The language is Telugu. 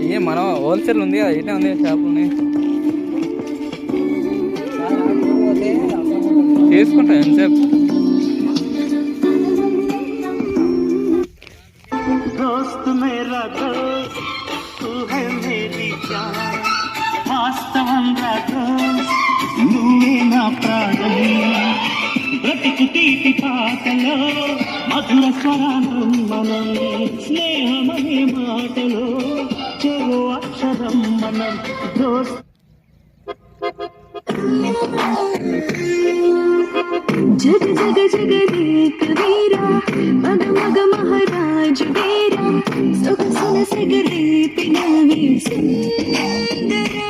ఏ మనం హోల్సేల్ ఉంది కదా, ఇటే ఉంది షాప్ ఉంది, తీసుకుంటా ఎంతసేపు. दोस्त मेरा दोस्त तू है मेरी जान వాస్తవంగా నువ్వే నా ప్రాణం బ్రతుకు తీపి పాటలో మధుర స్వరానం మనం స్నేహమనే మాటలో చెరు అక్షరం మనం దోస్త్ जग जग जगदेक वीरा मग मग महाराज डेरा सुख सुन सगले पिनवी सुंदरा